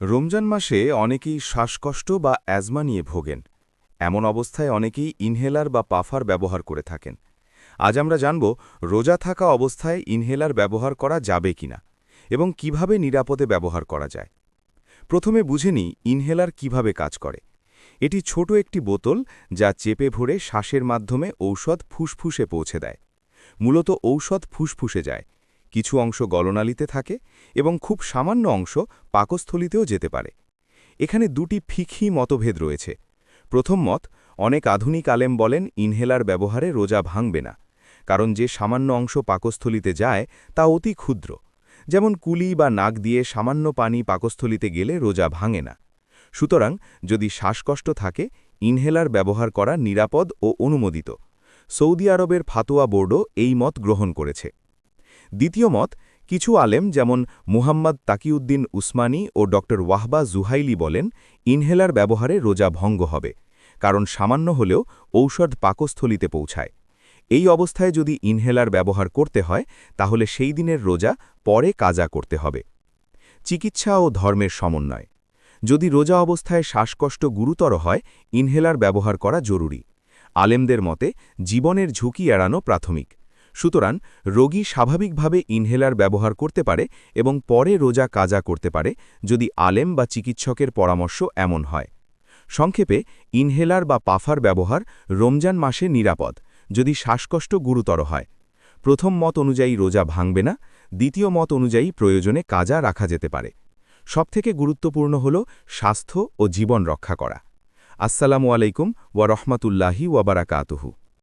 রমজান মাসে অনেকেই শ্বাসকষ্ট বা অ্যাজমা নিয়ে ভোগেন। এমন অবস্থায় অনেকেই ইনহেলার বা পাফার ব্যবহার করে থাকেন। আজ আমরা জানব রোজা থাকা অবস্থায় ইনহেলার ব্যবহার করা যাবে কিনা এবং কিভাবে নিরাপদে ব্যবহার করা যায়। প্রথমে বুঝে নিই ইনহেলার কিভাবে কাজ করে। এটি ছোট একটি বোতল যা চেপে ভরে শ্বাসের মাধ্যমে ঔষধ ফুসফুসে পৌঁছে দেয়। মূলত ঔষধ ফুসফুসে যায়, কিছু অংশ গলনালীতে থাকে এবং খুব সামান্য অংশ পাকস্থলিতেও যেতে পারে। এখানে দুটি ফিকহি মতভেদ রয়েছে। প্রথম মত, অনেক আধুনিক আলেম বলেন ইনহেলার ব্যবহারে রোজা ভাঙবে না, কারণ যে সামান্য অংশ পাকস্থলিতে যায় তা অতি ক্ষুদ্র, যেমন কুলি বা নাক দিয়ে সামান্য পানি পাকস্থলিতে গেলে রোজা ভাঙে না। সুতরাং যদি শ্বাসকষ্ট থাকে, ইনহেলার ব্যবহার করা নিরাপদ ও অনুমোদিত। সৌদি আরবের ফাতোয়া বোর্ডও এই মত গ্রহণ করেছে। দ্বিতীয় মত, কিছু আলেম যেমন মুহাম্মদ তাকিউদ্দিন উসমানী ও ড ওয়াহবা জুহাইলি বলেন ইনহেলার ব্যবহারে রোজা ভঙ্গ হবে, কারণ সামান্য হলেও ঔষধ পাকস্থলিতে পৌঁছায়। এই অবস্থায় যদি ইনহেলার ব্যবহার করতে হয় তাহলে সেই দিনের রোজা পরে কাজা করতে হবে। চিকিৎসা ও ধর্মের সমন্বয়। যদি রোজা অবস্থায় শ্বাসকষ্ট গুরুতর হয়, ইনহেলার ব্যবহার করা জরুরি। আলেমদের মতে জীবনের ঝুঁকি এড়ানো প্রাথমিক। সুতরাং রোগী স্বাভাবিকভাবে ইনহেলার ব্যবহার করতে পারে এবং পরে রোজা কাজা করতে পারে যদি আলেম বা চিকিৎসকের পরামর্শ এমন হয়। সংক্ষেপে, ইনহেলার বা পাফার ব্যবহার রমজান মাসে নিরাপদ যদি শ্বাসকষ্ট গুরুতর হয়। প্রথম মত অনুযায়ী রোজা ভাঙবে না, দ্বিতীয় মত অনুযায়ী প্রয়োজনে কাজা রাখা যেতে পারে। সবথেকে গুরুত্বপূর্ণ হল স্বাস্থ্য ও জীবন রক্ষা করা। আসসালামু আলাইকুম ওয়া রহমাতুল্লাহি ওয়া বারাকাতুহু।